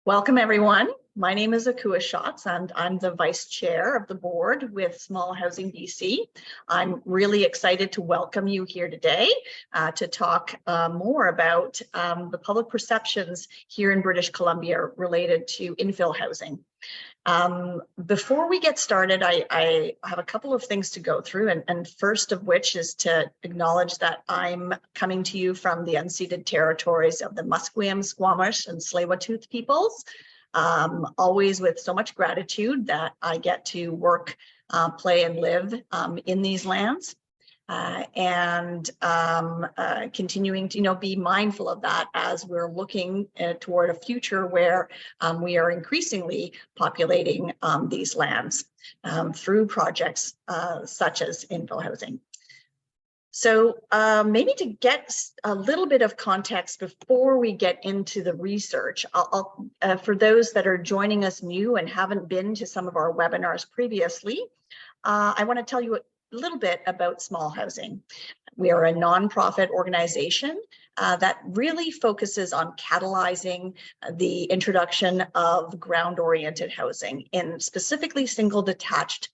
Welcome, everyone. My name is Akua Schatz, and I'm the Vice Chair of the Board with Small Housing BC. I'm really excited to welcome you here today to talk more about the public perceptions here in British Columbia related to infill housing. Before we get started, I have a couple of things to go through, and first of which is to acknowledge that I'm coming to you from the unceded territories of the Musqueam, Squamish, and Tsleil-Waututh peoples, always with so much gratitude that I get to work, play, and live in these lands. Continuing to be mindful of that as we're looking toward a future where we are increasingly populating these lands through projects such as infill housing. So maybe to get a little bit of context before we get into the research, for those that are joining us new and haven't been to some of our webinars previously, I want to tell you a little bit about Small Housing. We are a nonprofit organization that really focuses on catalyzing the introduction of ground-oriented housing in specifically single-detached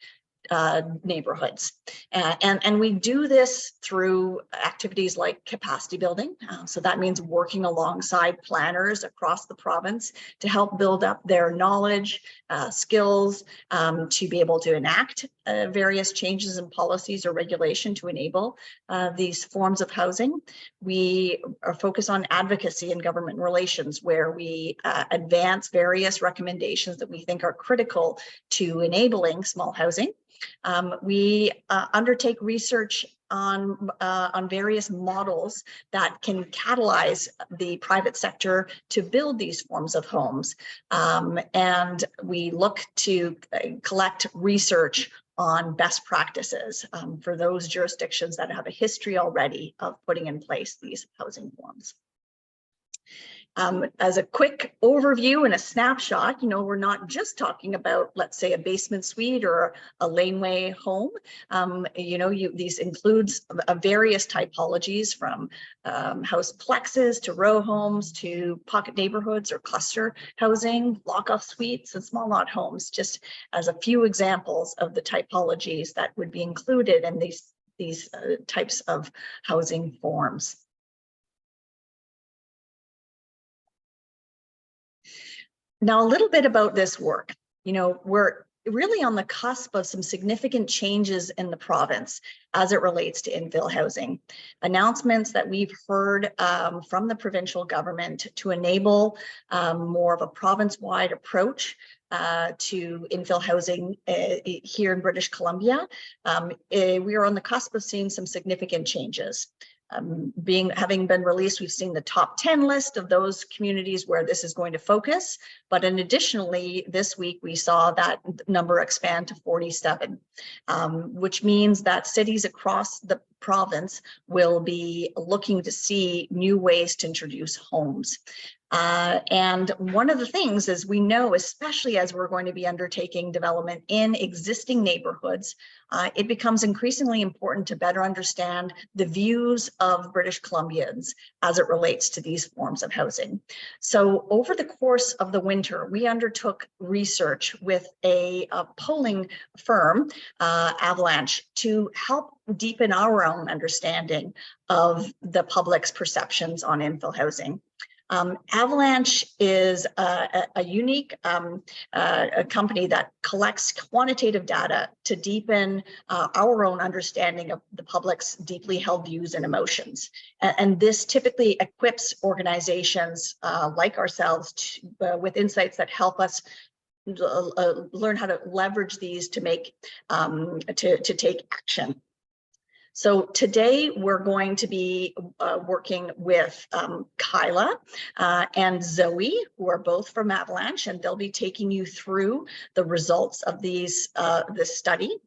neighborhoods. And we do this through activities like capacity building. So that means working alongside planners across the province to help build up their knowledge, skills, to be able to enact various changes in policies or regulation to enable these forms of housing. We are focused on advocacy and government relations, where we advance various recommendations that we think are critical to enabling small housing. We undertake research on various models that can catalyze the private sector to build these forms of homes. And we look to collect research on best practices for those jurisdictions that have a history already of putting in place these housing forms. As a quick overview and a snapshot, we're not just talking about, let's say, a basement suite or a laneway home. These includes various typologies, from house plexes to row homes to pocket neighborhoods or cluster housing, block-off suites, and small lot homes, just as a few examples of the typologies that would be included in these types of housing forms. Now, a little bit about this work. We're really on the cusp of some significant changes in the province as it relates to infill housing. Announcements that we've heard from the provincial government to enable more of a province-wide approach to infill housing here in British Columbia. We are on the cusp of seeing some significant changes. Having been released, we've seen the top 10 list of those communities where this is going to focus. But additionally, this week we saw that number expand to 47, which means that cities across the province will be looking to see new ways to introduce homes. And one of the things is, we know, especially as we're going to be undertaking development in existing neighborhoods, it becomes increasingly important to better understand the views of British Columbians as it relates to these forms of housing. So over the course of the winter, we undertook research with a polling firm, Avalanche, to help deepen our own understanding of the public's perceptions on infill housing. Avalanche is a unique a company that collects quantitative data to deepen our own understanding of the public's deeply held views and emotions. And this typically equips organizations like ourselves with insights that help us learn how to leverage these to make to take action. So today we're going to be working with Kyla and Zoe, who are both from Avalanche, and they'll be taking you through the results of this study.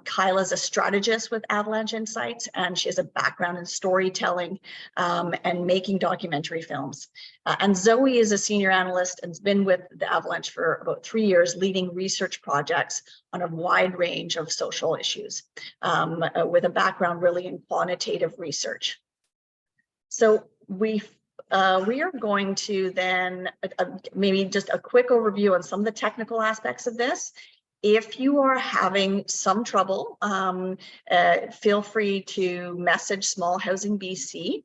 Kyla's a strategist with Avalanche Insights, and she has a background in storytelling and making documentary films. And Zoe is a senior analyst and has been with the Avalanche for about 3 years, leading research projects on a wide range of social issues, with a background really in quantitative research. So we we are going to then maybe just a quick overview on some of the technical aspects of this. If you are having some trouble, feel free to message Small Housing BC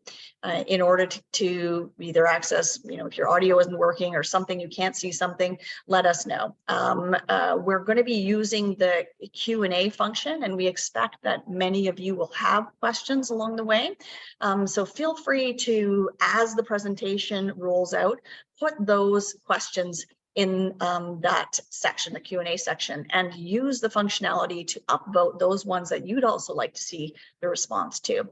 in order to either access, if your audio isn't working or something, you can't see something, let us know. We're going to be using the Q&A function, and we expect that many of you will have questions along the way. So feel free to, as the presentation rolls out, put those questions in that section, the Q&A section, and use the functionality to upvote those ones that you'd also like to see the response to.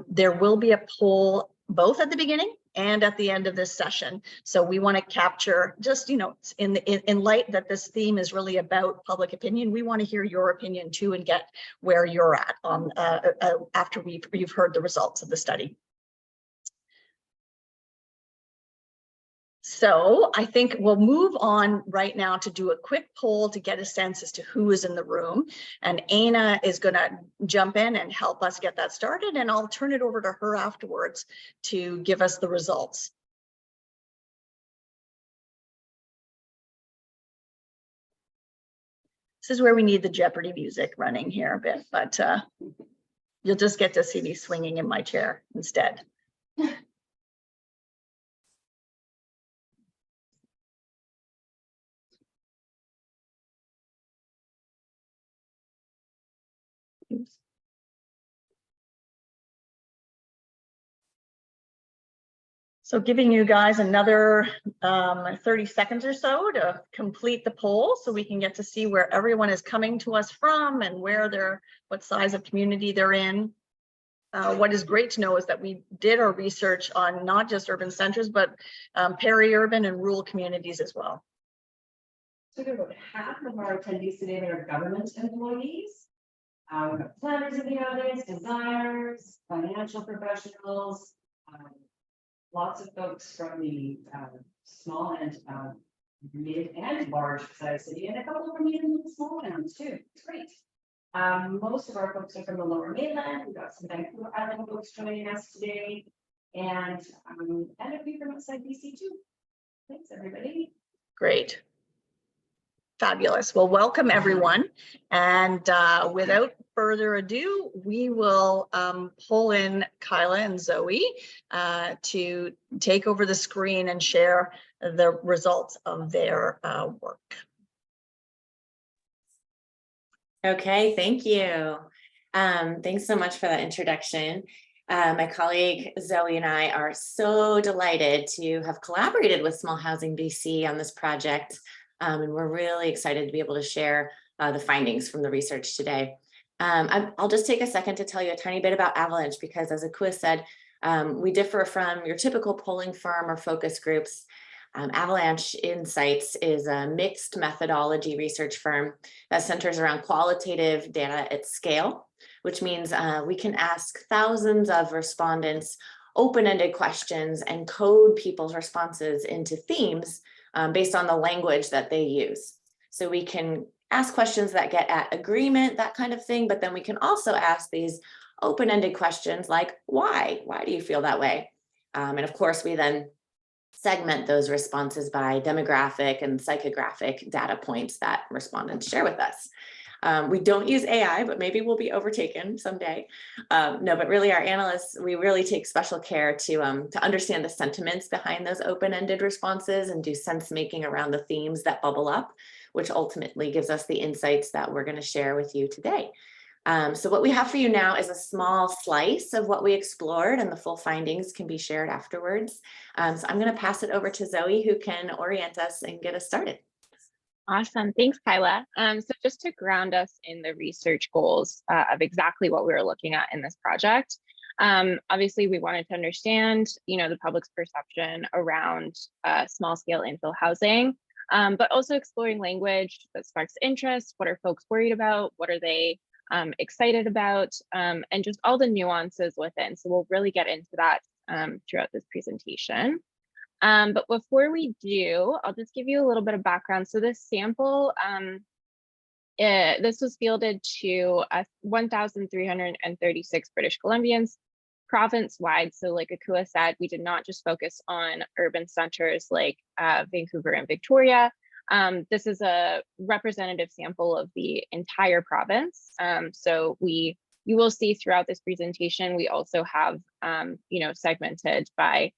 There will be a poll both at the beginning and at the end of this session. So we want to capture just, in light that this theme is really about public opinion, we want to hear your opinion too and get where you're at after you've heard the results of the study. So I think we'll move on right now to do a quick poll to get a sense as to who is in the room. And Aina is going to jump in and help us get that started. And I'll turn it over to her afterwards to give us the results. This is where we need the Jeopardy music running here a bit, but you'll just get to see me swinging in my chair instead. So giving you guys another 30 seconds or so to complete the poll so we can get to see where everyone is coming to us from and what size of community they're in. What is great to know is that we did our research on not just urban centers, but peri-urban and rural communities as well. So about half of our attendees today are government employees. We have planners in the audience, designers, financial professionals, lots of folks from the small and mid and large size city, and a couple from even small towns too. It's great. Most of our folks are from the Lower Mainland. We've got some Vancouver Island folks joining us today, and a few from outside BC too. Thanks, everybody. Great. Fabulous. Well, welcome everyone. And without further ado, we will pull in Kyla and Zoe to take over the screen and share the results of their work. Okay, thank you. Thanks so much for that introduction. My colleague Zoe and I are so delighted to have collaborated with Small Housing BC on this project. And we're really excited to be able to share the findings from the research today. I'll just take a second to tell you a tiny bit about Avalanche, because as Akua said, we differ from your typical polling firm or focus groups. Avalanche Insights is a mixed methodology research firm that centers around qualitative data at scale, which means we can ask thousands of respondents open-ended questions and code people's responses into themes based on the language that they use. So we can ask questions that get at agreement, that kind of thing, but then we can also ask these open-ended questions like, why? Why do you feel that way? And of course, we then segment those responses by demographic and psychographic data points that respondents share with us. We don't use AI, but maybe we'll be overtaken someday. No, but really our analysts, we really take special care to understand the sentiments behind those open-ended responses and do sense making around the themes that bubble up, which ultimately gives us the insights that we're going to share with you today. So what we have for you now is a small slice of what we explored, and the full findings can be shared afterwards. So I'm going to pass it over to Zoe, who can orient us and get us started. Awesome. Thanks, Kyla. So just to ground us in the research goals of exactly what we were looking at in this project, obviously we wanted to understand, the public's perception around small-scale infill housing, but also exploring language that sparks interest. What are folks worried about? What are they excited about? And just all the nuances within. So we'll really get into that throughout this presentation. But before we do, I'll just give you a little bit of background. So this sample, this was fielded to 1,336 British Columbians province-wide. So like Akua said, we did not just focus on urban centers like Vancouver and Victoria. This is a representative sample of the entire province. So you will see throughout this presentation, we also have, segmented by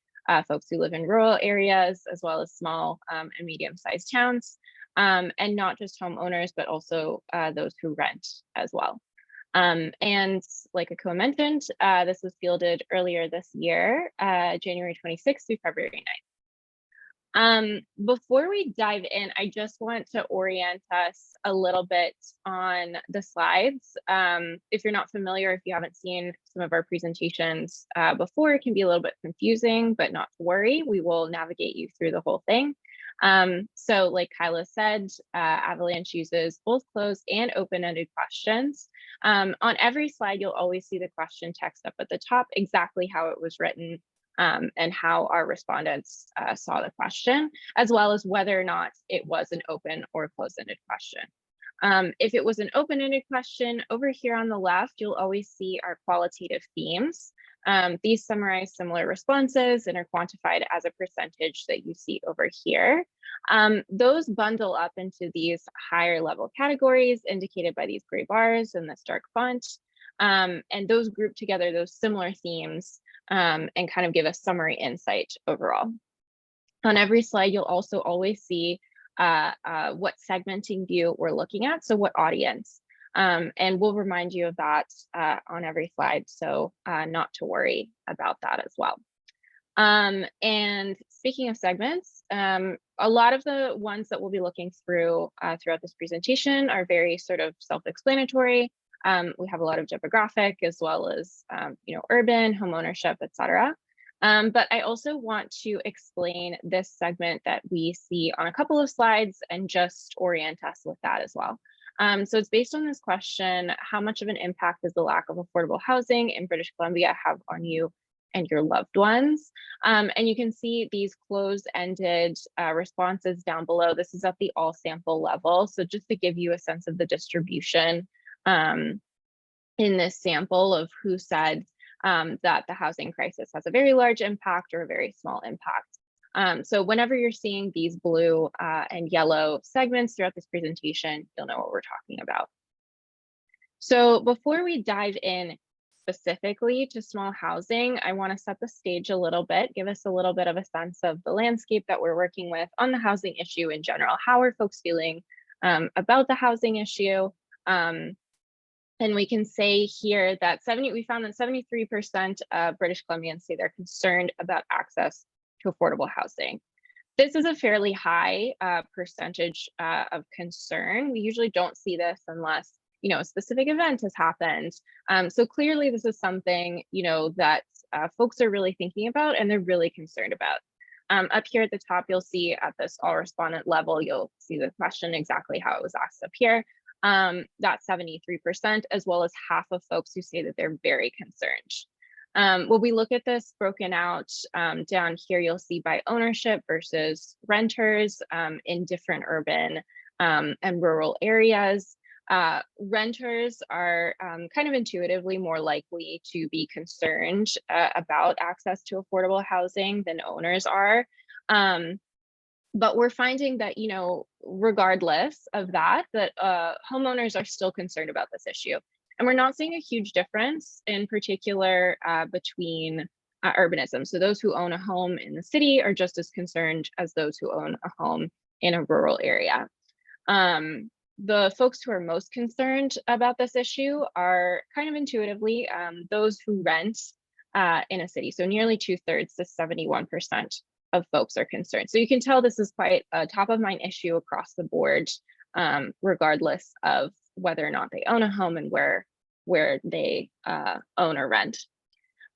folks who live in rural areas, as well as small and medium-sized towns, and not just homeowners, but also those who rent as well. And like Akua mentioned, this was fielded earlier this year, January 26th through February 9th. Before we dive in, I just want to orient us a little bit on the slides. If you're not familiar, if you haven't seen some of our presentations before, it can be a little bit confusing, but not to worry, we will navigate you through the whole thing. So like Kyla said, Avalanche uses both closed and open-ended questions. On every slide, you'll always see the question text up at the top, exactly how it was written, and how our respondents saw the question, as well as whether or not it was an open or closed-ended question. If it was an open-ended question, over here on the left, you'll always see our qualitative themes. These summarize similar responses and are quantified as a percentage that you see over here. Those bundle up into these higher level categories indicated by these gray bars and this dark font. And those group together those similar themes and kind of give a summary insight overall. On every slide, you'll also always see what segmenting view we're looking at, so what audience. And we'll remind you of that on every slide, so not to worry about that as well. And speaking of segments, a lot of the ones that we'll be looking through throughout this presentation are very sort of self-explanatory. We have a lot of demographic as well as, urban, homeownership, etc. But I also want to explain this segment that we see on a couple of slides and just orient us with that as well. So it's based on this question: how much of an impact does the lack of affordable housing in British Columbia have on you and your loved ones? And you can see these closed-ended responses down below. This is at the all sample level. So just to give you a sense of the distribution in this sample of who said that the housing crisis has a very large impact or a very small impact. So whenever you're seeing these blue and yellow segments throughout this presentation, you'll know what we're talking about. So before we dive in specifically to small housing, I want to set the stage a little bit, give us a little bit of a sense of the landscape that we're working with on the housing issue in general. How are folks feeling about the housing issue? And we can say here that we found that 73% of British Columbians say they're concerned about access to affordable housing. This is a fairly high percentage of concern. We usually don't see this unless, a specific event has happened. So clearly this is something, that folks are really thinking about and they're really concerned about. Up here at the top, you'll see at this all respondent level, you'll see the question exactly how it was asked up here. That's 73%, as well as half of folks who say that they're very concerned. When we look at this broken out down here, you'll see by ownership versus renters in different urban and rural areas. Renters are kind of intuitively more likely to be concerned about access to affordable housing than owners are. But we're finding that, regardless of that homeowners are still concerned about this issue. And we're not seeing a huge difference in particular between urbanism. So those who own a home in the city are just as concerned as those who own a home in a rural area. The folks who are most concerned about this issue are kind of intuitively those who rent in a city. So nearly 2/3 to 71% of folks are concerned. So you can tell this is quite a top of mind issue across the board, regardless of whether or not they own a home and where they own or rent.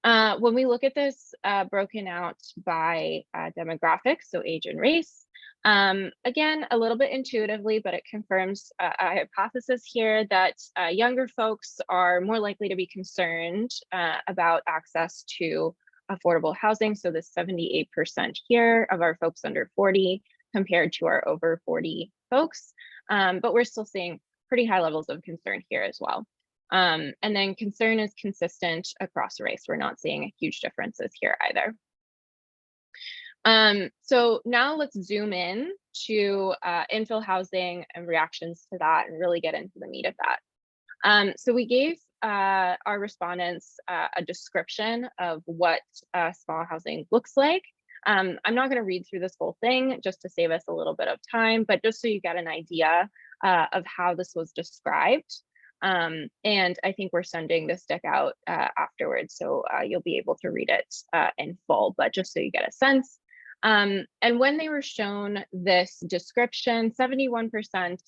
When we look at this broken out by demographics, so age and race, again, a little bit intuitively, but it confirms a hypothesis here that younger folks are more likely to be concerned about access to affordable housing. So the 78% here of our folks under 40 compared to our over 40 folks, but we're still seeing pretty high levels of concern here as well. And then concern is consistent across race. We're not seeing huge differences here either. So now let's zoom in to infill housing and reactions to that and really get into the meat of that. So we gave our respondents a description of what small housing looks like. I'm not going to read through this whole thing just to save us a little bit of time, but just so you get an idea of how this was described. And I think we're sending this deck out afterwards, so you'll be able to read it in full, but just so you get a sense. And when they were shown this description, 71%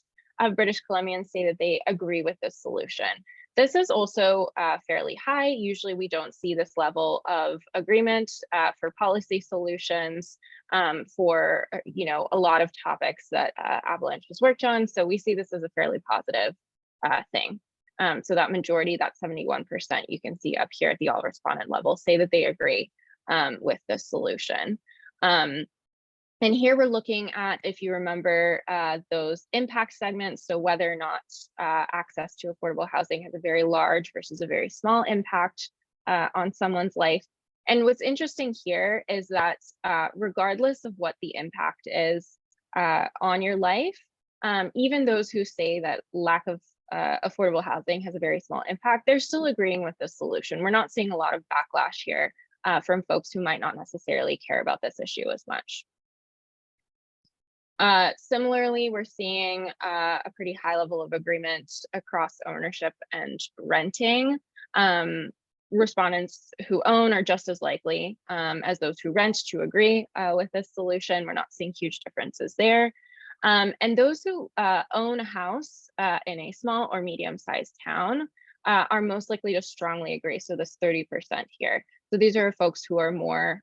of British Columbians say that they agree with this solution. This is also fairly high. Usually we don't see this level of agreement for policy solutions for a lot of topics that Avalanche has worked on. So we see this as a fairly positive thing. So that majority, that 71%, you can see up here at the all respondent level, say that they agree with this solution. And here we're looking at, if you remember, those impact segments. So whether or not access to affordable housing has a very large versus a very small impact on someone's life. And what's interesting here is that regardless of what the impact is on your life, even those who say that lack of affordable housing has a very small impact, they're still agreeing with the solution. We're not seeing a lot of backlash here from folks who might not necessarily care about this issue as much. Similarly, we're seeing a pretty high level of agreement across ownership and renting. Respondents who own are just as likely as those who rent to agree with this solution. We're not seeing huge differences there. And those who own a house in a small or medium-sized town are most likely to strongly agree. So this 30% here. So these are folks who are more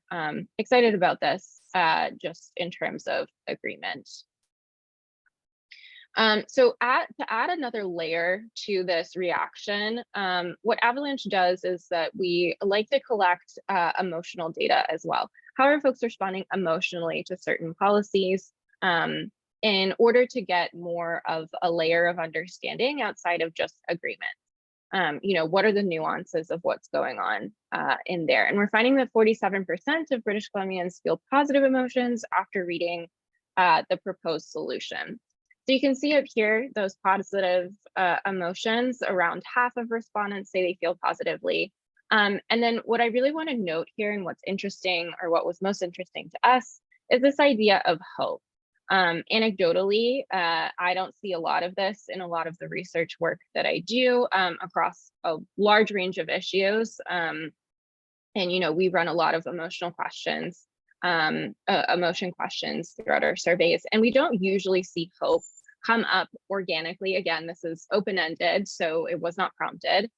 excited about this just in terms of agreement. So to add another layer to this reaction, what Avalanche does is that we like to collect emotional data as well. How are folks responding emotionally to certain policies in order to get more of a layer of understanding outside of just agreement? What are the nuances of what's going on in there? And we're finding that 47% of British Columbians feel positive emotions after reading the proposed solution. So you can see up here, those positive emotions, around half of respondents say they feel positively. And then what I really want to note here, and what's interesting, or what was most interesting to us, is this idea of hope. Anecdotally, I don't see a lot of this in a lot of the research work that I do across a large range of issues. And, we run a lot of emotion questions throughout our surveys, and we don't usually see hope come up organically. Again, this is open-ended, so it was not prompted.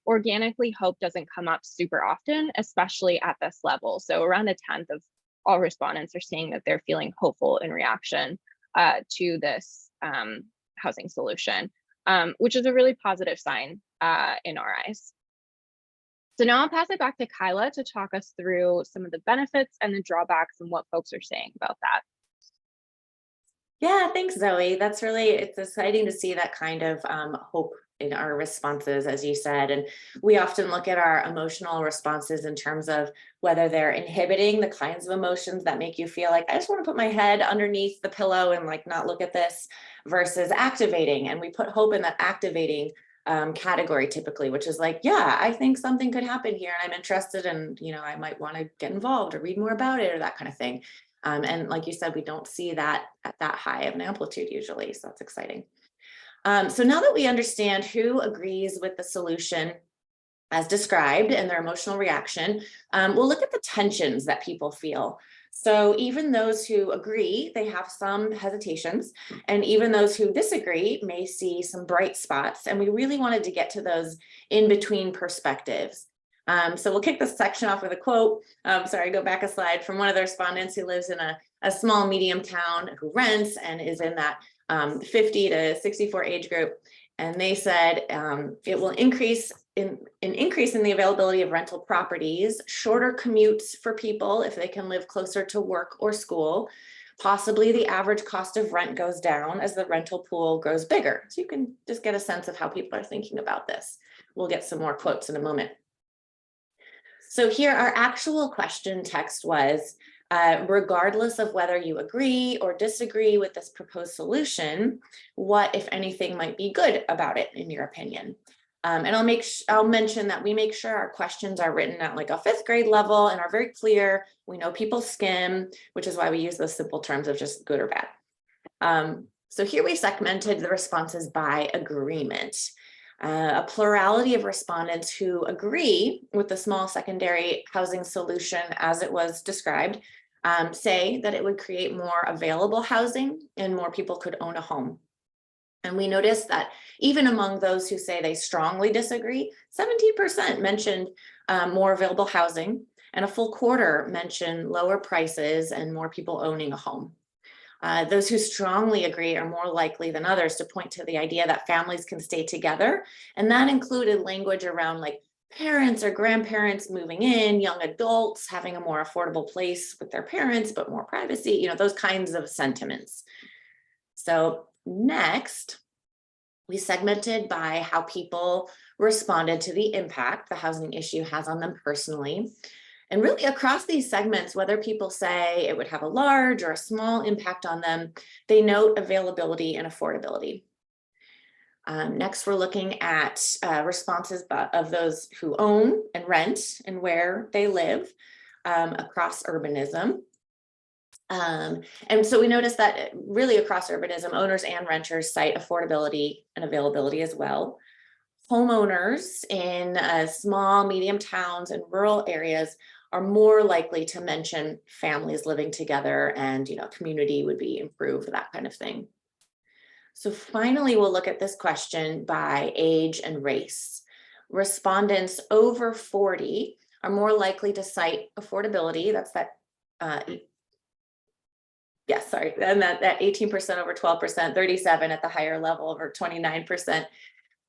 Organically, hope doesn't come up super often, especially at this level. So around a tenth of all respondents are saying that they're feeling hopeful in reaction to this housing solution, which is a really positive sign in our eyes. So now I'll pass it back to Kyla to talk us through some of the benefits and the drawbacks and what folks are saying about that. Yeah, thanks, Zoe. It's exciting to see that kind of hope in our responses, as you said. And we often look at our emotional responses in terms of whether they're inhibiting the kinds of emotions that make you feel like, I just want to put my head underneath the pillow and like not look at this, versus activating. And we put hope in that activating category typically, which is like, yeah, I think something could happen here and I'm interested, and I might want to get involved or read more about it or that kind of thing. And like you said, we don't see that at that high of an amplitude usually, so that's exciting. So now that we understand who agrees with the solution as described and their emotional reaction, we'll look at the tensions that people feel. So even those who agree, they have some hesitations, and even those who disagree may see some bright spots. And we really wanted to get to those in-between perspectives. So we'll kick this section off with a quote. Sorry, go back a slide, from one of the respondents who lives in a small medium town, who rents and is in that 50 to 64 age group. And they said it will increase in the availability of rental properties, shorter commutes for people if they can live closer to work or school. Possibly the average cost of rent goes down as the rental pool grows bigger. So you can just get a sense of how people are thinking about this. We'll get some more quotes in a moment. So here our actual question text was, regardless of whether you agree or disagree with this proposed solution, what, if anything, might be good about it in your opinion? And I'll mention that we make sure our questions are written at like a 5th grade level and are very clear. We know people skim, which is why we use those simple terms of just good or bad. So here we segmented the responses by agreement. A plurality of respondents who agree with the small secondary housing solution as it was described say that it would create more available housing and more people could own a home. And we noticed that even among those who say they strongly disagree, 17% mentioned more available housing, and a full quarter mentioned lower prices and more people owning a home. Those who strongly agree are more likely than others to point to the idea that families can stay together. And that included language around like parents or grandparents moving in, young adults having a more affordable place with their parents, but more privacy, you know, those kinds of sentiments. So next, we segmented by how people responded to the impact the housing issue has on them personally. And really across these segments, whether people say it would have a large or a small impact on them, they note availability and affordability. Next, we're looking at responses of those who own and rent and where they live across urbanism. And so we noticed that really across urbanism, owners and renters cite affordability and availability as well. Homeowners in small, medium towns and rural areas are more likely to mention families living together and, you know, community would be improved, that kind of thing. So finally, we'll look at this question by age and race. Respondents over 40 are more likely to cite affordability. That's that, yes, sorry, and that 18% over 12%, 37 at the higher level over 29%.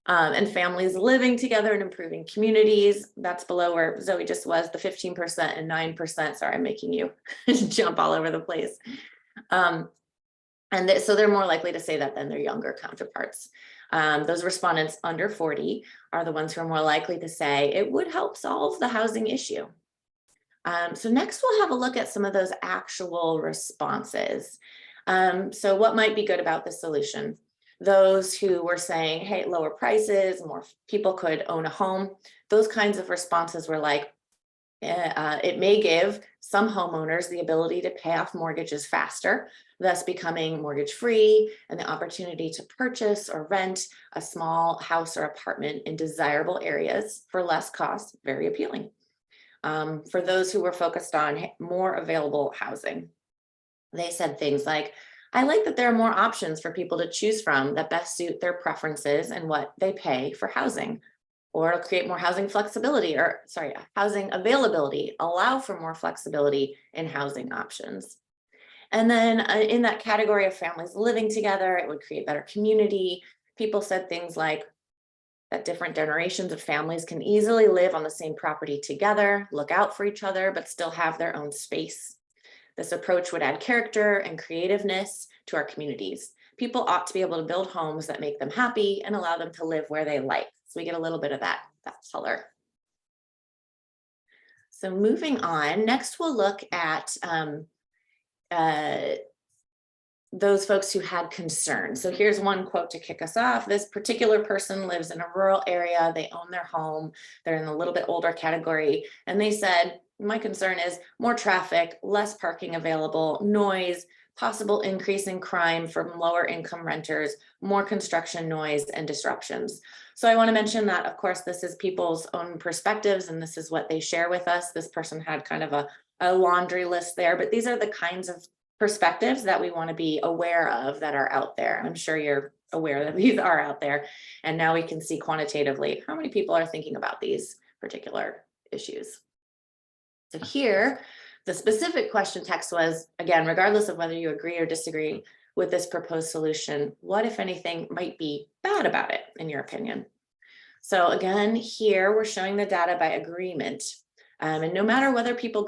And families living together and improving communities. That's below where Zoe just was, the 15% and 9%. Sorry, I'm making you jump all over the place. So they're more likely to say that than their younger counterparts. Those respondents under 40 are the ones who are more likely to say it would help solve the housing issue. So next we'll have a look at some of those actual responses. So what might be good about this solution? Those who were saying, hey, lower prices, more people could own a home. Those kinds of responses were like, it may give some homeowners the ability to pay off mortgages faster, thus becoming mortgage free, and the opportunity to purchase or rent a small house or apartment in desirable areas for less cost, very appealing. For those who were focused on more available housing, they said things like, I like that there are more options for people to choose from that best suit their preferences and what they pay for housing, or it'll create more housing flexibility, or sorry, housing availability, allow for more flexibility in housing options. And then in that category of families living together, it would create better community. People said things like that different generations of families can easily live on the same property together, look out for each other, but still have their own space. This approach would add character and creativeness to our communities. People ought to be able to build homes that make them happy and allow them to live where they like. So we get a little bit of that color. So moving on, next we'll look at those folks who had concerns. So here's one quote to kick us off. This particular person lives in a rural area. They own their home. They're in a little bit older category. And they said, my concern is more traffic, less parking available, noise, possible increase in crime from lower income renters, more construction noise and disruptions. So I want to mention that, of course, this is people's own perspectives and this is what they share with us. This person had kind of a laundry list there, but these are the kinds of perspectives that we want to be aware of that are out there. I'm sure you're aware that these are out there. And now we can see quantitatively how many people are thinking about these particular issues. So here, the specific question text was, again, regardless of whether you agree or disagree with this proposed solution, what, if anything, might be bad about it, in your opinion? So again, here we're showing the data by agreement. And no matter whether people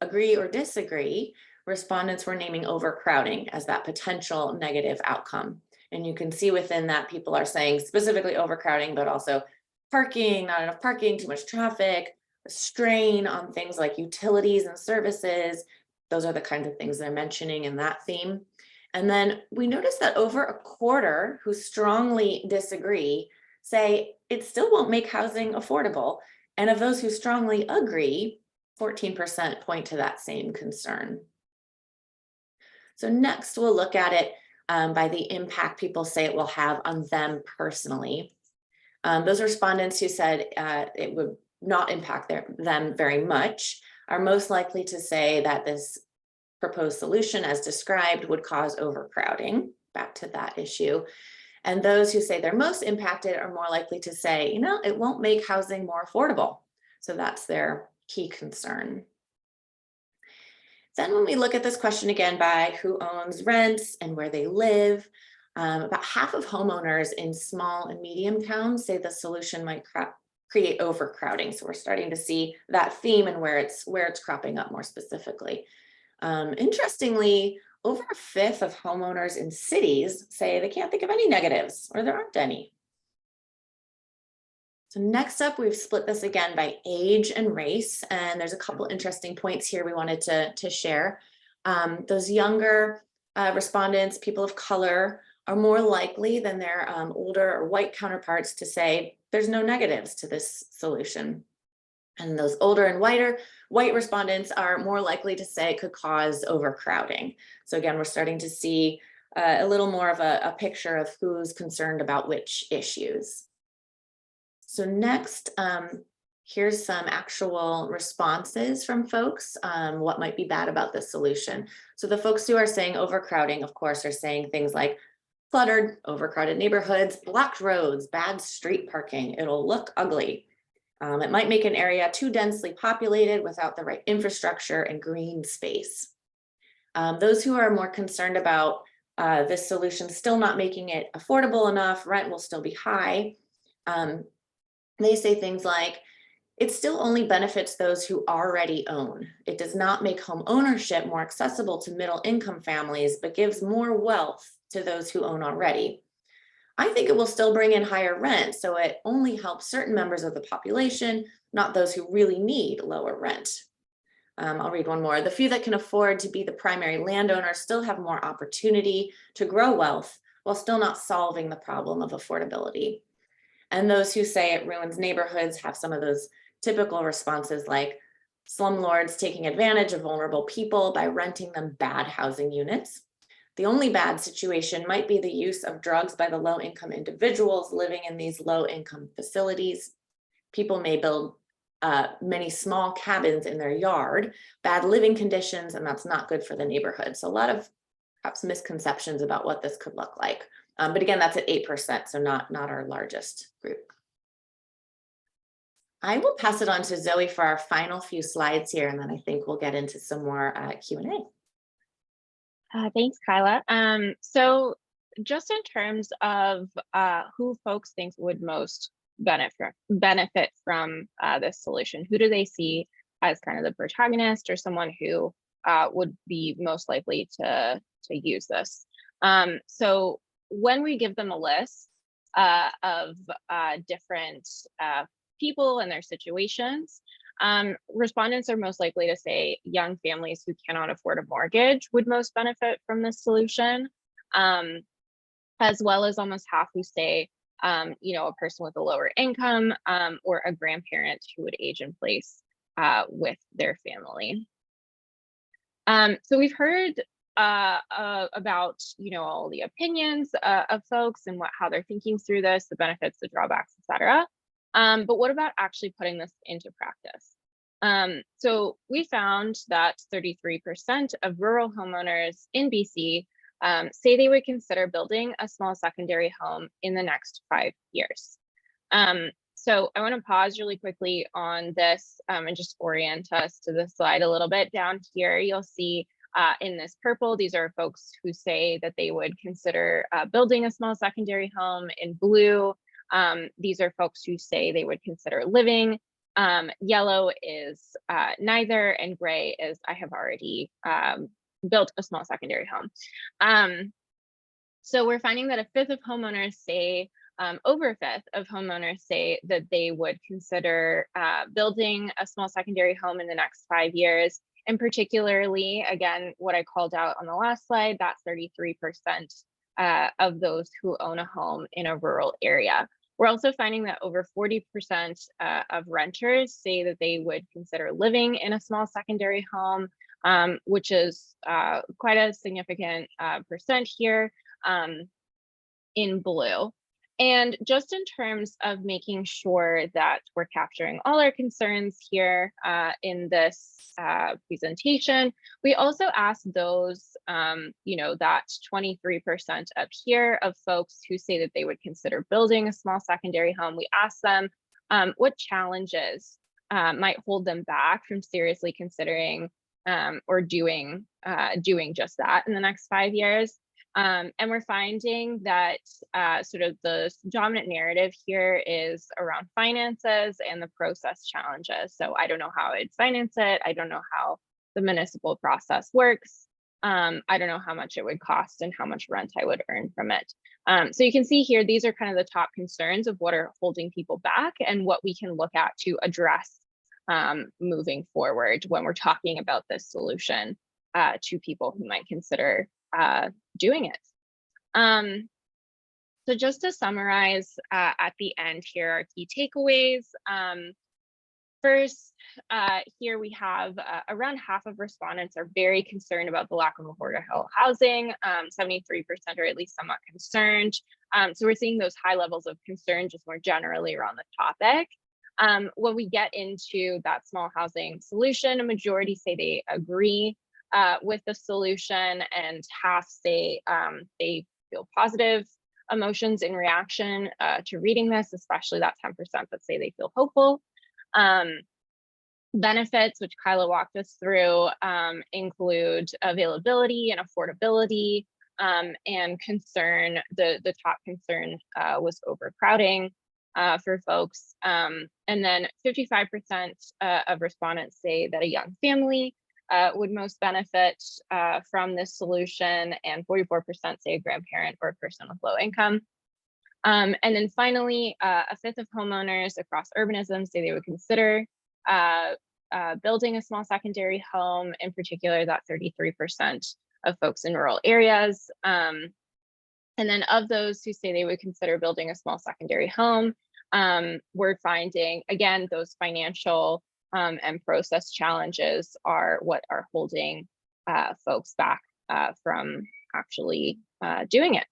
agree or disagree, respondents were naming overcrowding as that potential negative outcome. And you can see within that people are saying specifically overcrowding, but also parking, not enough parking, too much traffic, a strain on things like utilities and services. Those are the kinds of things they're mentioning in that theme. And then we noticed that over a quarter who strongly disagree say it still won't make housing affordable. And of those who strongly agree, 14% point to that same concern. So next we'll look at it by the impact people say it will have on them personally. Those respondents who said it would not impact them very much are most likely to say that this proposed solution as described would cause overcrowding, back to that issue. And those who say they're most impacted are more likely to say, you know, it won't make housing more affordable. So that's their key concern. Then when we look at this question again by who owns, rents, and where they live, about half of homeowners in small and medium towns say the solution might create overcrowding. So we're starting to see that theme and where it's cropping up more specifically. Interestingly, over a fifth of homeowners in cities say they can't think of any negatives or there aren't any. So next up, we've split this again by age and race, and there's a couple interesting points here we wanted to share. Those younger respondents, people of color, are more likely than their older or white counterparts to say there's no negatives to this solution. And those older and white respondents are more likely to say it could cause overcrowding. So again, we're starting to see a little more of a picture of who's concerned about which issues. So next, here's some actual responses from folks, what might be bad about this solution. So the folks who are saying overcrowding, of course, are saying things like cluttered, overcrowded neighborhoods, blocked roads, bad street parking, it'll look ugly. It might make an area too densely populated without the right infrastructure and green space. Those who are more concerned about this solution still not making it affordable enough, rent will still be high. They say things like, it still only benefits those who already own. It does not make home ownership more accessible to middle income families, but gives more wealth to those who own already. I think it will still bring in higher rent, so it only helps certain members of the population, not those who really need lower rent. I'll read one more. The few that can afford to be the primary landowner still have more opportunity to grow wealth while still not solving the problem of affordability. And those who say it ruins neighborhoods have some of those typical responses like slumlords taking advantage of vulnerable people by renting them bad housing units. The only bad situation might be the use of drugs by the low-income individuals living in these low-income facilities. People may build many small cabins in their yard, bad living conditions, and that's not good for the neighborhood. So a lot of perhaps misconceptions about what this could look like. But again, that's at 8%, so not our largest group. I will pass it on to Zoe for our final few slides here, and then I think we'll get into some more Q&A. Thanks, Kyla. So just in terms of who folks think would most benefit from this solution, who do they see as kind of the protagonist or someone who would be most likely to use this? So when we give them a list of different people and their situations, respondents are most likely to say young families who cannot afford a mortgage would most benefit from this solution, as well as almost half who say, a person with a lower income or a grandparent who would age in place with their family. So we've heard about, all the opinions of folks and how they're thinking through this, the benefits, the drawbacks, etc. But what about actually putting this into practice? So we found that 33% of rural homeowners in BC say they would consider building a small secondary home in the next 5 years. So I want to pause really quickly on this and just orient us to the slide a little bit. Down here, you'll see in this purple, these are folks who say that they would consider building a small secondary home. In blue, these are folks who say they would consider living. Yellow is neither, and gray is I have already built a small secondary home. So we're finding that a fifth of homeowners say over a fifth of homeowners say that they would consider building a small secondary home in the next 5 years. And particularly, again, what I called out on the last slide, that's 33% of those who own a home in a rural area. We're also finding that over 40% of renters say that they would consider living in a small secondary home, which is quite a significant percent here in blue. And just in terms of making sure that we're capturing all our concerns here in this presentation, we also asked those, that 23% up here of folks who say that they would consider building a small secondary home. We asked them what challenges might hold them back from seriously considering or doing just that in the next 5 years. And we're finding that sort of the dominant narrative here is around finances and the process challenges. So I don't know how I'd finance it. I don't know how the municipal process works. I don't know how much it would cost and how much rent I would earn from it. So you can see here, these are kind of the top concerns of what are holding people back and what we can look at to address moving forward when we're talking about this solution to people who might consider doing it. So just to summarize at the end here, our key takeaways. First, here we have around half of respondents are very concerned about the lack of affordable housing. 73% are at least somewhat concerned. So we're seeing those high levels of concern just more generally around the topic. When we get into that small housing solution, a majority say they agree with the solution, and half say they feel positive emotions in reaction to reading this, especially that 10% that say they feel hopeful. Benefits, which Kyla walked us through, include availability and affordability, and concern. The top concern was overcrowding for folks. And then 55% of respondents say that a young family would most benefit from this solution, and 44% say a grandparent or a person with low income. And then finally, a fifth of homeowners across urbanism say they would consider building a small secondary home, in particular that 33% of folks in rural areas. And then of those who say they would consider building a small secondary home, we're finding, again, those financial and process challenges are what are holding folks back from actually doing it.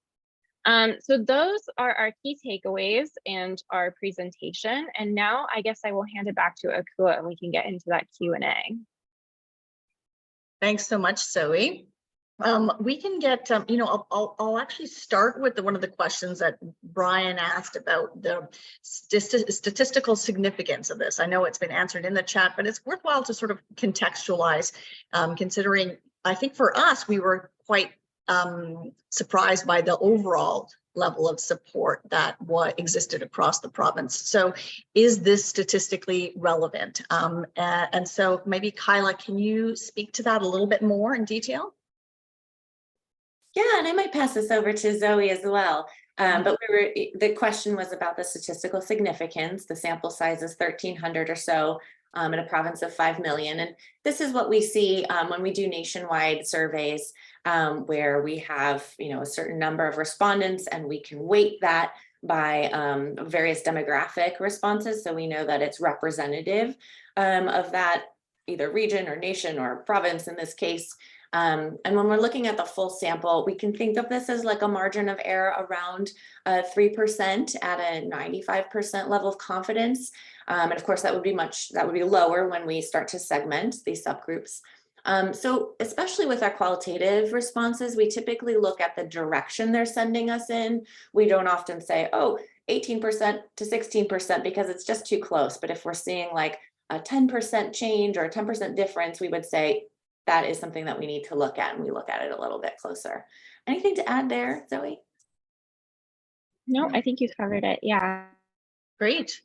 So those are our key takeaways and our presentation. And now I guess I will hand it back to Akua and we can get into that Q&A. Thanks so much, Zoe. We can get, I'll actually start with one of the questions that Brian asked about the statistical significance of this. I know it's been answered in the chat, but it's worthwhile to sort of contextualize, considering, I think for us, we were quite surprised by the overall level of support that existed across the province. So is this statistically relevant? And so maybe Kyla, can you speak to that a little bit more in detail? Yeah, and I might pass this over to Zoe as well. But the question was about the statistical significance. The sample size is 1,300 or so in a province of 5 million. And this is what we see when we do nationwide surveys where we have, a certain number of respondents, and we can weight that by various demographic responses. So we know that it's representative of that either region or nation or province in this case. And when we're looking at the full sample, we can think of this as like a margin of error around 3% at a 95% level of confidence. And of course, that would be lower when we start to segment these subgroups. So especially with our qualitative responses, we typically look at the direction they're sending us in. We don't often say, 18% to 16%, because it's just too close. But if we're seeing like a 10% change or a 10% difference, we would say, that is something that we need to look at, and we look at it a little bit closer. Anything to add there, Zoe? No, I think you covered it. Yeah. Great.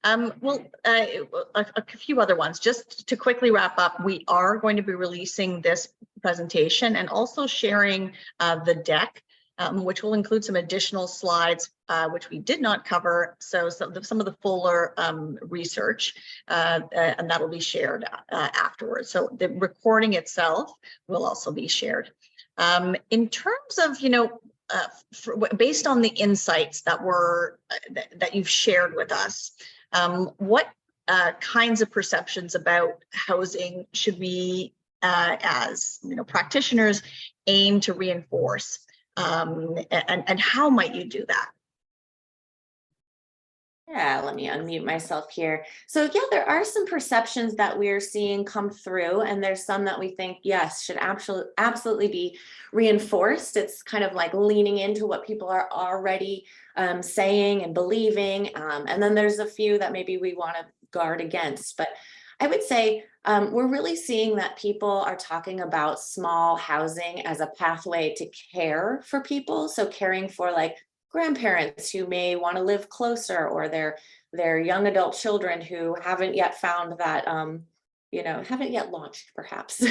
Well, a few other ones. Just to quickly wrap up, we are going to be releasing this presentation and also sharing the deck which will include some additional slides, which we did not cover. So some of the fuller research, and that will be shared afterwards. So the recording itself will also be shared. In terms of, based on the insights that that you've shared with us, what kinds of perceptions about housing should we, as practitioners, aim to reinforce, and how might you do that? Yeah, let me unmute myself here. So yeah, there are some perceptions that we're seeing come through, and there's some that we think, yes, should absolutely be reinforced. It's kind of like leaning into what people are already saying and believing. And then there's a few that maybe we want to guard against. But I would say we're really seeing that people are talking about small housing as a pathway to care for people. So caring for like grandparents who may want to live closer, or their young adult children who haven't yet found that, haven't yet launched perhaps,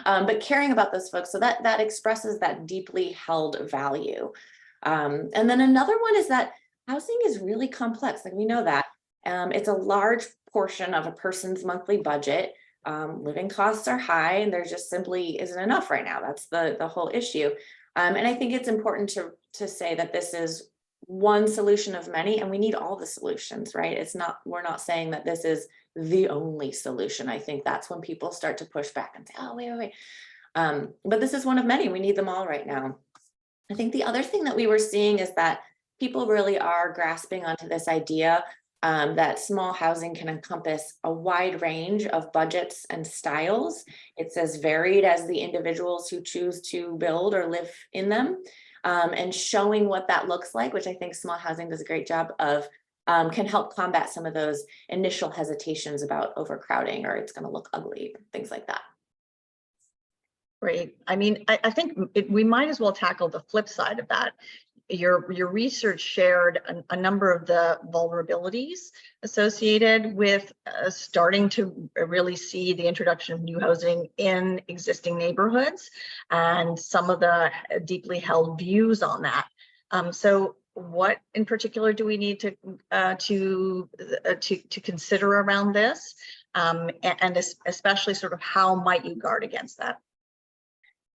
but caring about those folks. So that expresses that deeply held value. And then another one is that housing is really complex. Like we know that it's a large portion of a person's monthly budget. Living costs are high, and there just simply isn't enough right now. That's the whole issue. And I think it's important to say that this is one solution of many, and we need all the solutions, right? We're not saying that this is the only solution. I think that's when people start to push back and say, oh, wait. But this is one of many. We need them all right now. I think the other thing that we were seeing is that people really are grasping onto this idea that small housing can encompass a wide range of budgets and styles. It's as varied as the individuals who choose to build or live in them, and showing what that looks like, which I think small housing does a great job of, can help combat some of those initial hesitations about overcrowding or it's going to look ugly, things like that. Great. I mean, I think we might as well tackle the flip side of that. Your research shared a number of the vulnerabilities associated with starting to really see the introduction of new housing in existing neighborhoods, and some of the deeply held views on that. So what in particular do we need to consider around this, and especially sort of how might you guard against that?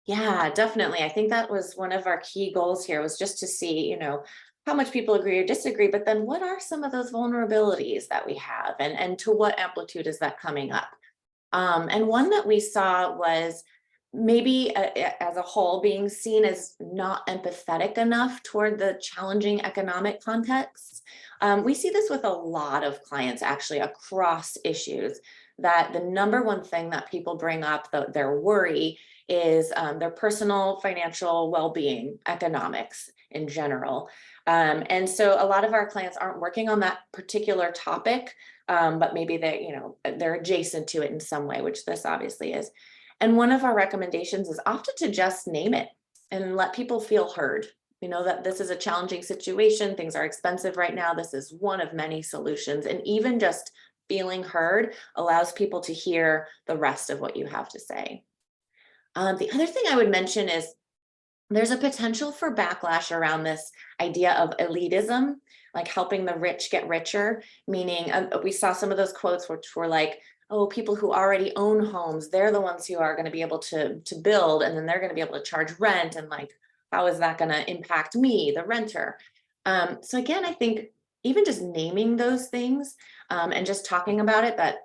Yeah, definitely. I think that was one of our key goals here, was just to see, how much people agree or disagree, but then what are some of those vulnerabilities that we have, and to what amplitude is that coming up? And one that we saw was maybe as a whole being seen as not empathetic enough toward the challenging economic context. We see this with a lot of clients actually across issues, that the number one thing that people bring up, their worry, is their personal financial well-being, economics in general. And so a lot of our clients aren't working on that particular topic, but maybe they're adjacent to it in some way, which this obviously is. And one of our recommendations is often to just name it and let people feel heard. That this is a challenging situation. Things are expensive right now. This is one of many solutions. And even just feeling heard allows people to hear the rest of what you have to say. The other thing I would mention is there's a potential for backlash around this idea of elitism, like helping the rich get richer, meaning we saw some of those quotes which were like, oh, people who already own homes, they're the ones who are going to be able to build, and then they're going to be able to charge rent, and like, how is that going to impact me, the renter? So again, I think even just naming those things, and just talking about it, that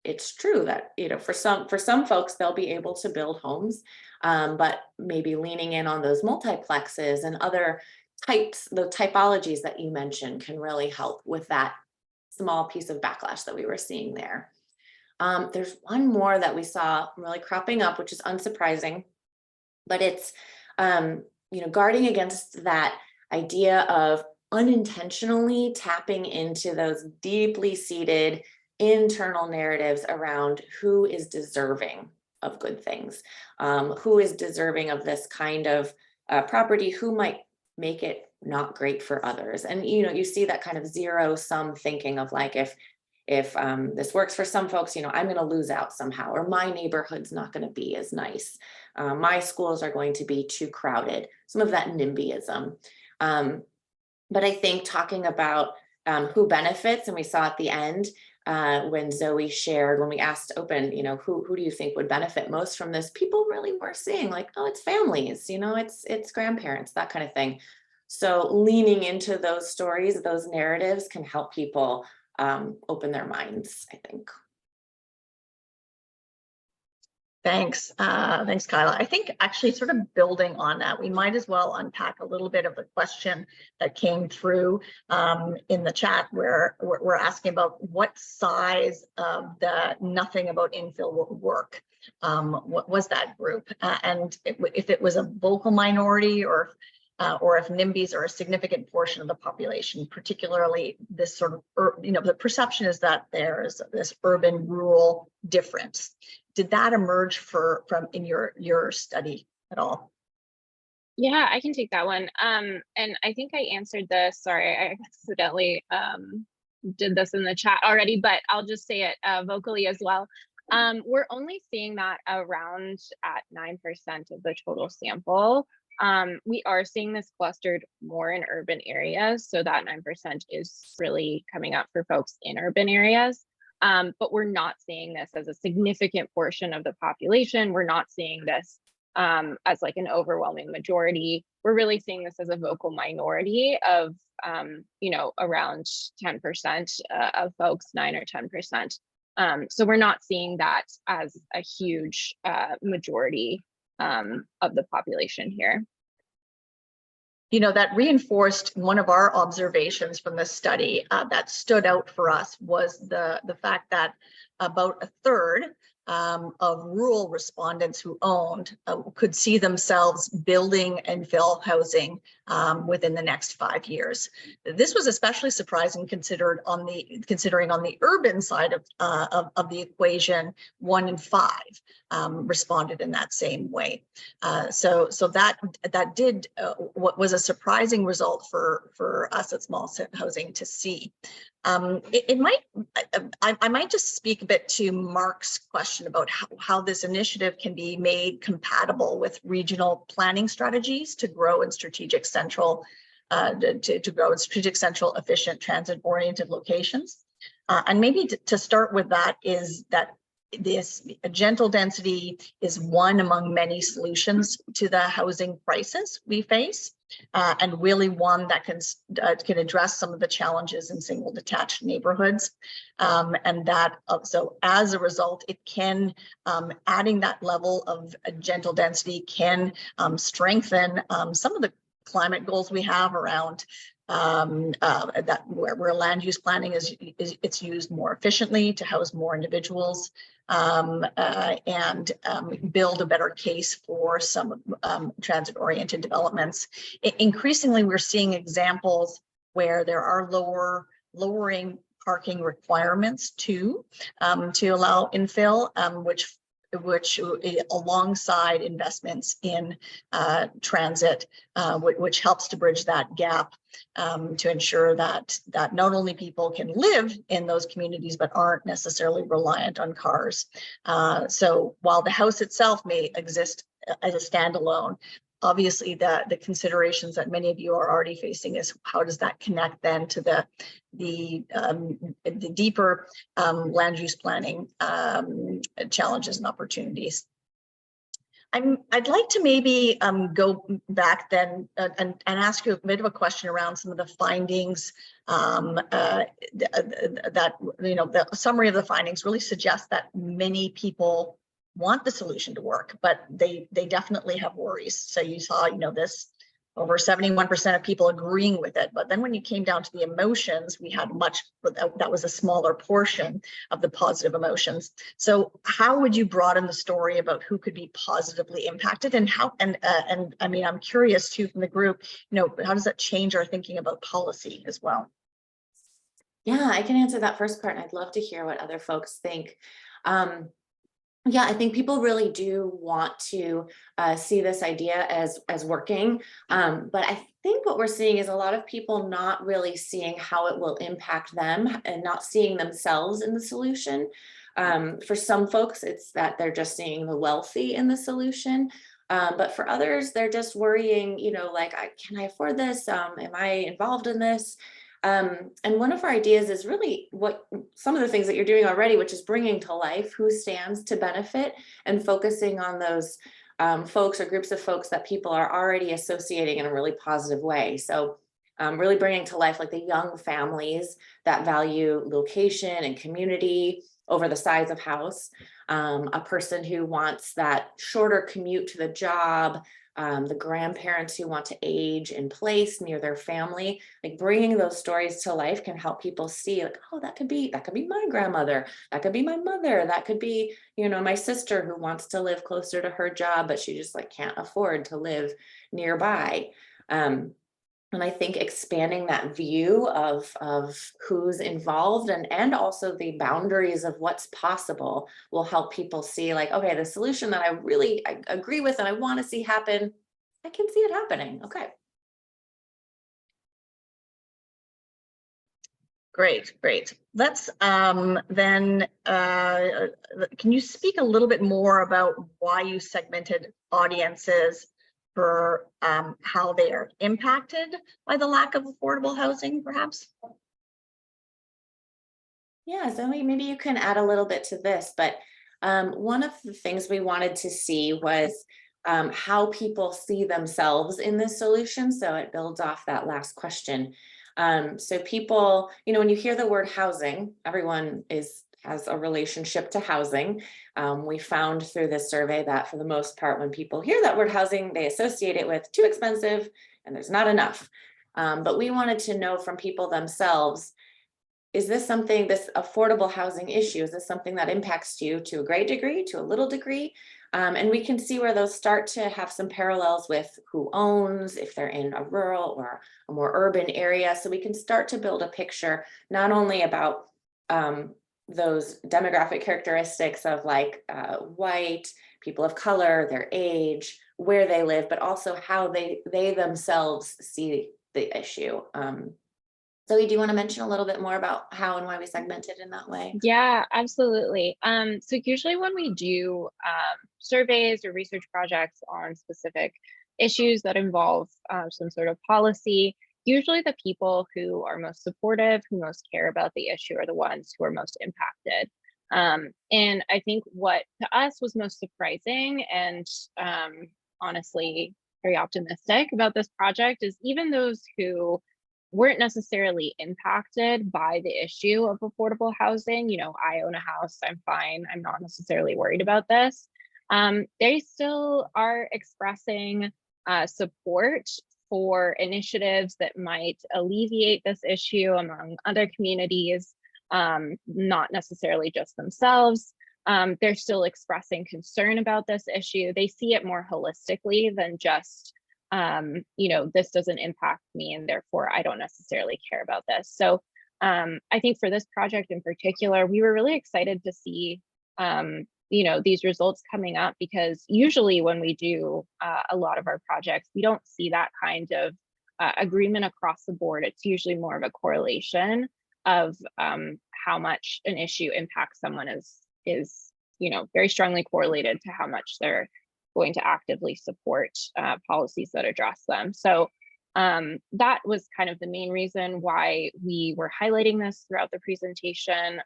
it's true that for some folks they'll be able to build homes, but maybe leaning in on those multiplexes and other types, the typologies that you mentioned, can really help with that small piece of backlash that we were seeing there. There's one more that we saw really cropping up, which is unsurprising, but it's guarding against that idea of unintentionally tapping into those deeply seated internal narratives around who is deserving of good things, who is deserving of this kind of property, who might make it not great for others. And you see that kind of zero-sum thinking of like, if this works for some folks, I'm going to lose out somehow, or my neighborhood's not going to be as nice. My schools are going to be too crowded. Some of that NIMBYism. But I think talking about who benefits, and we saw at the end when Zoe shared, when we asked open, who do you think would benefit most from this? People really were saying like, oh, it's families, it's grandparents, that kind of thing. So leaning into those stories, those narratives can help people open their minds, I think. Thanks. Thanks, Kyla. I think actually sort of building on that, we might as well unpack a little bit of the question that came through in the chat where we're asking about what size of the Nothing About Infill work. What was that group? And if it was a vocal minority or if NIMBYs are a significant portion of the population, particularly this sort of, the perception is that there's this urban-rural difference. Did that emerge from in your study at all? Yeah, I can take that one. And I think I answered this. Sorry, I accidentally did this in the chat already, but I'll just say it vocally as well. We're only seeing that around at 9% of the total sample. We are seeing this clustered more in urban areas, so that 9% is really coming up for folks in urban areas. But we're not seeing this as a significant portion of the population. We're not seeing this as like an overwhelming majority. We're really seeing this as a vocal minority of, around 10% of folks, 9 or 10%. So we're not seeing that as a huge majority of the population here. That reinforced one of our observations from the study that stood out for us was the fact that about a third of rural respondents who owned could see themselves building infill housing within the next 5 years. This was especially surprising considering on the urban side of the equation, 1 in 5 responded in that same way. So that did what was a surprising result for us at Small Housing to see. I might just speak a bit to Mark's question about how this initiative can be made compatible with regional planning strategies to grow in strategic central, efficient, transit-oriented locations. And maybe to start with that is that this gentle density is one among many solutions to the housing crisis we face, and really one that can address some of the challenges in single detached neighborhoods. And that so as a result, it can, adding that level of gentle density can strengthen some of the climate goals we have around that where land use planning it's used more efficiently to house more individuals, and build a better case for some transit-oriented developments. Increasingly, we're seeing examples where there are lowering parking requirements to allow infill, which alongside investments in transit, which helps to bridge that gap to ensure that not only people can live in those communities, but aren't necessarily reliant on cars. So while the house itself may exist as a standalone, obviously the considerations that many of you are already facing is how does that connect then to the deeper land use planning challenges and opportunities. I'd like to maybe go back then and ask you a bit of a question around some of the findings that, the summary of the findings really suggests that many people want the solution to work, but they definitely have worries. So you saw, this over 71% of people agreeing with it. But then when you came down to the emotions, we had that was a smaller portion of the positive emotions. So how would you broaden the story about who could be positively impacted and how, and I mean, I'm curious too from the group, how does that change our thinking about policy as well? Yeah, I can answer that first part, and I'd love to hear what other folks think. Yeah, I think people really do want to see this idea as working, but I think what we're seeing is a lot of people not really seeing how it will impact them and not seeing themselves in the solution. For some folks, it's that they're just seeing the wealthy in the solution. But for others, they're just worrying, you know, like, can I afford this? Am I involved in this? And one of our ideas is really what some of the things that you're doing already, which is bringing to life who stands to benefit and focusing on those folks or groups of folks that people are already associating in a really positive way. So really bringing to life like the young families that value location and community over the size of house, a person who wants that shorter commute to the job, the grandparents who want to age in place near their family. Like bringing those stories to life can help people see like, oh, that could be my grandmother, that could be my mother, that could be, you know, my sister who wants to live closer to her job, but she just like can't afford to live nearby. And I think expanding that view of who's involved and also the boundaries of what's possible will help people see like, okay, the solution that I agree with and I want to see happen, I can see it happening. Okay. Great, great. Let's then, can you speak a little bit more about why you segmented audiences for how they are impacted by the lack of affordable housing, perhaps? Yeah, so maybe you can add a little bit to this, but one of the things we wanted to see was how people see themselves in this solution. So it builds off that last question. So people, you know, when you hear the word housing, everyone has a relationship to housing. We found through this survey that for the most part, when people hear that word housing, they associate it with too expensive and there's not enough. But we wanted to know from people themselves, is this something, this affordable housing issue, is this something that impacts you to a great degree, to a little degree? And we can see where those start to have some parallels with who owns, if they're in a rural or a more urban area. So we can start to build a picture, not only about those demographic characteristics of like white, people of color, their age, where they live, but also how they themselves see the issue. Zoe, do you want to mention a little bit more about how and why we segmented in that way? Yeah, absolutely. So usually when we do surveys or research projects on specific issues that involve some sort of policy, usually the people who are most supportive, who most care about the issue are the ones who are most impacted. And I think what to us was most surprising and honestly very optimistic about this project is even those who weren't necessarily impacted by the issue of affordable housing. You know, I own a house, I'm fine, I'm not necessarily worried about this. They still are expressing support for initiatives that might alleviate this issue among other communities, not necessarily just themselves. They're still expressing concern about this issue. They see it more holistically than just you know, this doesn't impact me and therefore I don't necessarily care about this. So I think for this project in particular, we were really excited to see, you know, these results coming up because usually when we do a lot of our projects, we don't see that kind of agreement across the board. It's usually more of a correlation of how much an issue impacts someone is, you know, very strongly correlated to how much they're going to actively support policies that address them. So that was kind of the main reason why we were highlighting this throughout the presentation,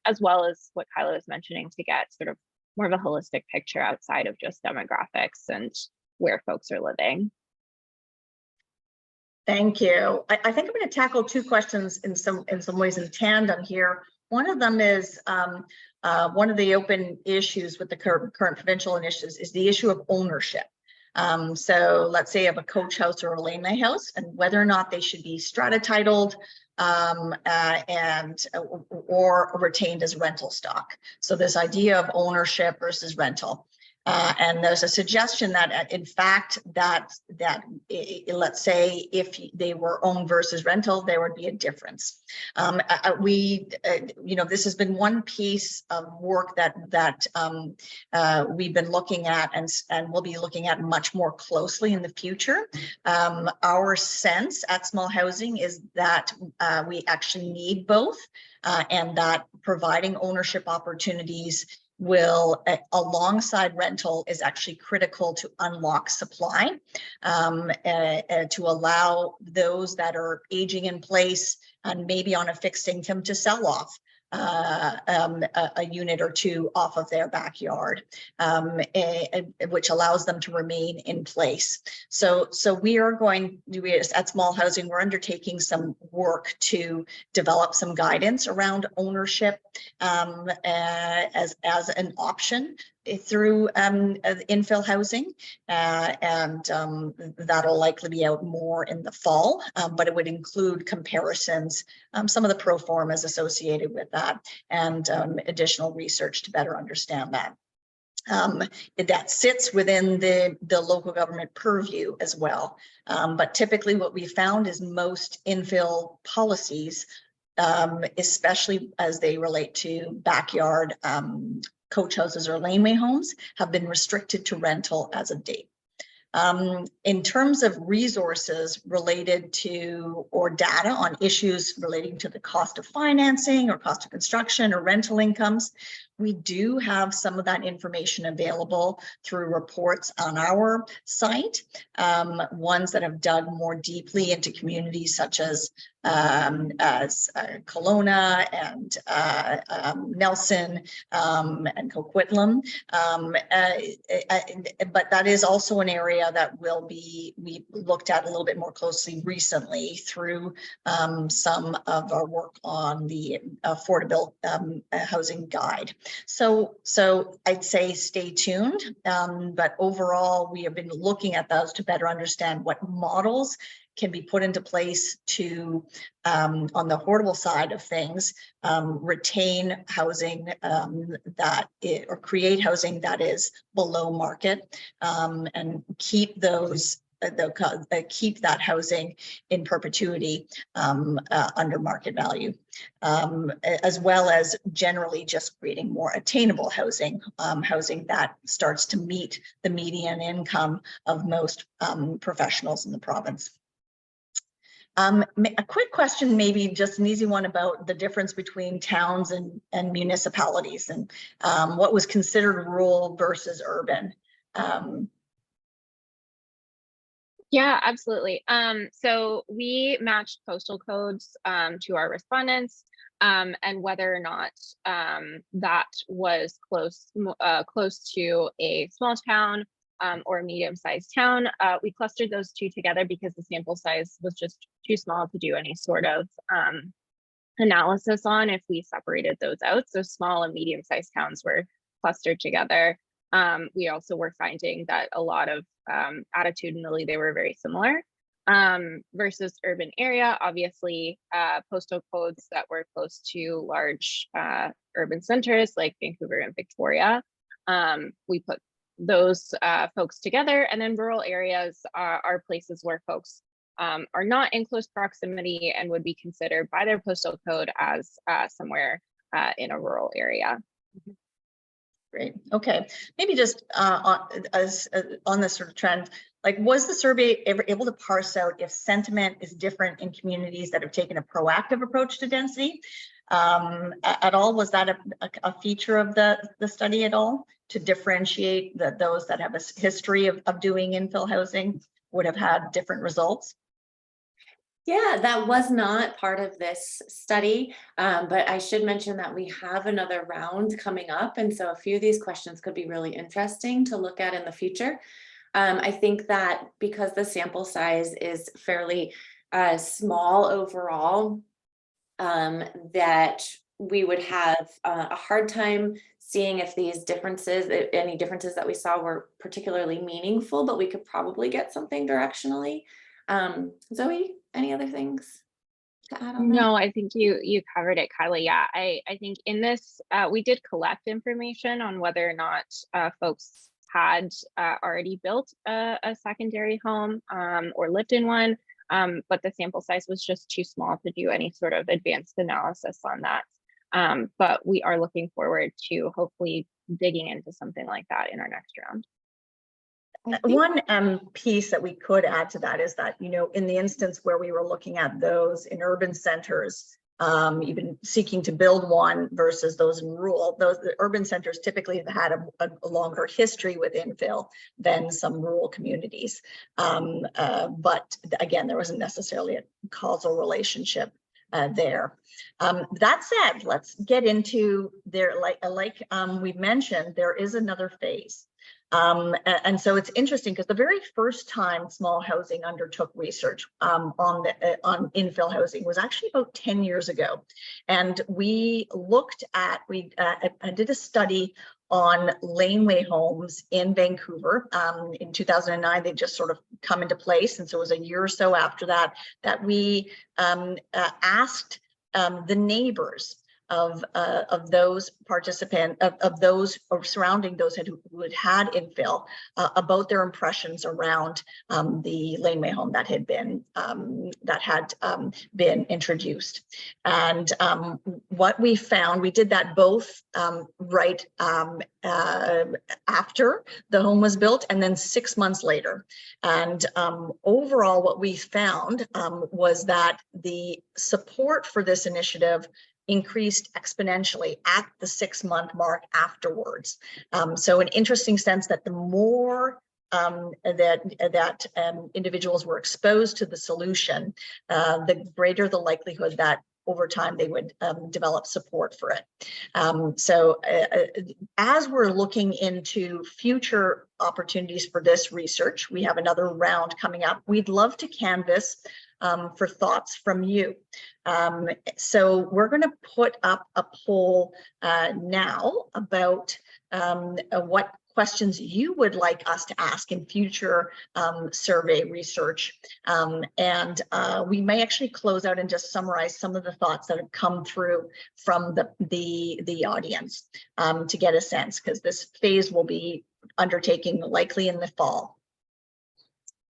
as well as what Kyla was mentioning to get sort of more of a holistic picture outside of just demographics and where folks are living. Thank you. I think I'm going to tackle two questions in some ways in tandem here. One of them is one of the open issues with the current provincial initiatives is the issue of ownership. So let's say I have a coach house or a laneway house and whether or not they should be strata titled or retained as rental stock. So this idea of ownership versus rental. And there's a suggestion that, in fact, let's say if they were owned versus rental, there would be a difference. This has been one piece of work that we've been looking at and we'll be looking at much more closely in the future. Our sense at Small Housing is that we actually need both, and that providing ownership opportunities will, alongside rental, is actually critical to unlock supply, to allow those that are aging in place and maybe on a fixed income to sell off a unit or two off of their backyard, which allows them to remain in place. So we are going at Small Housing, we're undertaking some work to develop some guidance around ownership as an option through infill housing, and that'll likely be out more in the fall, but it would include comparisons, some of the pro formas associated with that, and additional research to better understand that. That sits within the local government purview as well. But typically what we found is most infill policies, especially as they relate to backyard coach houses or laneway homes, have been restricted to rental as of date. In terms of resources related to or data on issues relating to the cost of financing or cost of construction or rental incomes, we do have some of that information available through reports on our site, ones that have dug more deeply into communities such as Kelowna and Nelson and Coquitlam. But that is also an area that we looked at a little bit more closely recently through some of our work on the affordable housing guide. So I'd say stay tuned, but overall we have been looking at those to better understand what models can be put into place to, on the affordable side of things, retain housing or create housing that is below market, and keep those keep that housing in perpetuity under market value, as well as generally just creating more attainable housing, housing that starts to meet the median income of most professionals in the province. A quick question, maybe just an easy one, about the difference between towns and municipalities, and what was considered rural versus urban. Yeah, absolutely. So we matched postal codes to our respondents, and whether or not that was close to a small town or a medium-sized town. We clustered those two together because the sample size was just too small to do any sort of analysis on if we separated those out. So small and medium-sized towns were clustered together. We also were finding that a lot of attitudinally they were very similar, versus urban area. Obviously, postal codes that were close to large urban centers like Vancouver and Victoria, we put those folks together. And then rural areas are places where folks are not in close proximity and would be considered by their postal code as somewhere in a rural area. Great. Okay. Maybe just on this sort of trend, like, was the survey ever able to parse out if sentiment is different in communities that have taken a proactive approach to density at all? Was that a feature of the study at all, to differentiate that those that have a history of doing infill housing would have had different results? Yeah, that was not part of this study, but I should mention that we have another round coming up. And so a few of these questions could be really interesting to look at in the future. I think that because the sample size is fairly small overall, that we would have a hard time seeing if these differences, any differences that we saw, were particularly meaningful, but we could probably get something directionally. Zoe, any other things to add on that? No, I think you covered it, Kyla. Yeah, I think in this, we did collect information on whether or not folks had already built a secondary home or lived in one, but the sample size was just too small to do any sort of advanced analysis on that. But we are looking forward to hopefully digging into something like that in our next round. One piece that we could add to that is that, in the instance where we were looking at those in urban centers, even seeking to build one versus those in rural, the urban centers typically have had a longer history with infill than some rural communities. But again, there wasn't necessarily a causal relationship there. That said, let's get into there. Like we've mentioned, there is another phase. And so it's interesting because the very first time small housing undertook research on infill housing was actually about 10 years ago. And we looked at, I did a study on laneway homes in Vancouver. In 2009, they just sort of come into place. And so it was a year or so after that, that we asked the neighbors of those participants, of those surrounding those who had infill, about their impressions around the laneway home that had been introduced. And what we found, we did that both right after the home was built and then 6 months later. And overall, what we found was that the support for this initiative increased exponentially at the 6-month mark afterwards. So an interesting sense that the more that individuals were exposed to the solution, the greater the likelihood that over time they would develop support for it. So as we're looking into future opportunities for this research, we have another round coming up. We'd love to canvass for thoughts from you. So we're going to put up a poll now about what questions you would like us to ask in future survey research. And we may actually close out and just summarize some of the thoughts that have come through from the audience to get a sense, because this phase will be undertaking likely in the fall.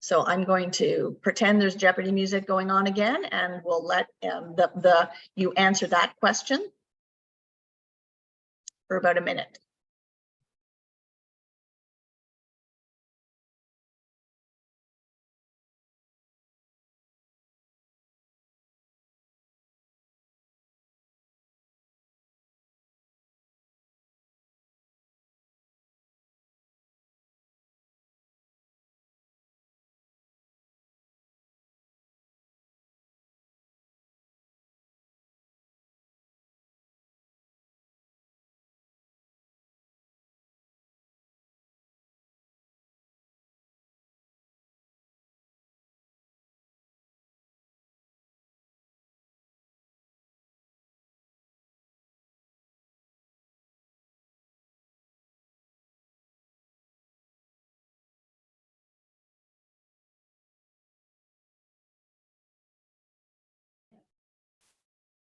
So I'm going to pretend there's Jeopardy music going on again, and we'll let you answer that question for about a minute.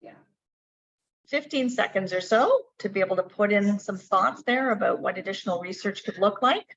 Yeah. 15 seconds or so to be able to put in some thoughts there about what additional research could look like.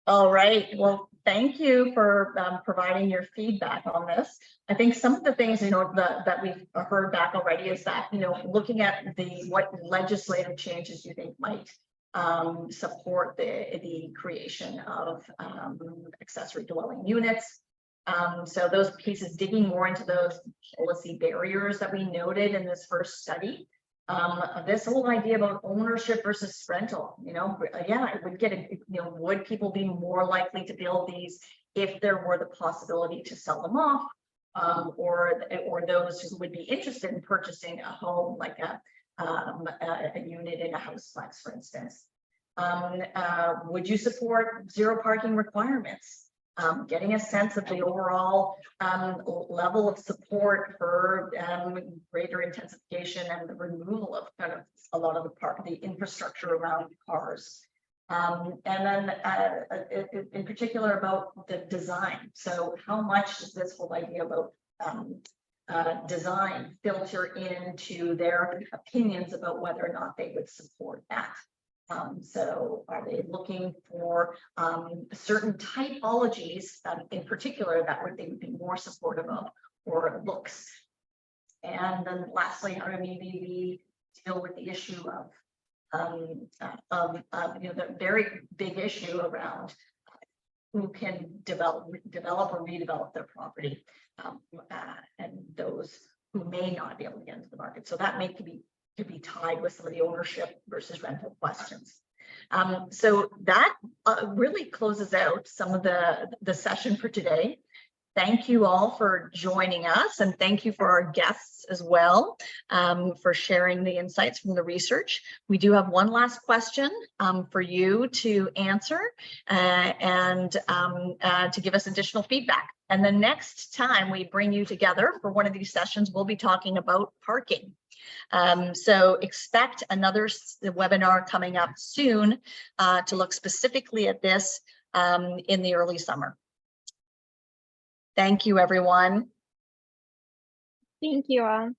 All right, well, thank you for providing your feedback on this. I think some of the things, that we've heard back already is that, looking at what legislative changes you think might support the creation of accessory dwelling units. So those pieces, digging more into those policy barriers that we noted in this first study. This whole idea about ownership versus rental, yeah, I would get would people be more likely to build these if there were the possibility to sell them off, or those who would be interested in purchasing a home, like a unit in a house flex, for instance. Would you support zero parking requirements? Getting a sense of the overall level of support for greater intensification and the removal of kind of a lot of the infrastructure around cars. And then in particular about the design. So how much does this whole idea about design filter into their opinions about whether or not they would support that? So are they looking for certain typologies in particular that they would be more supportive of, or looks? And then lastly, how do maybe we deal with the issue of the very big issue around who can develop or redevelop their property, and those who may not be able to get into the market. So that could be tied with some of the ownership versus rental questions. So that really closes out some of the session for today. Thank you all for joining us, and thank you for our guests as well for sharing the insights from the research. We do have one last question for you to answer and to give us additional feedback. And the next time we bring you together for one of these sessions, we'll be talking about parking. So expect another webinar coming up soon to look specifically at this in the early summer. Thank you, everyone. Thank you all.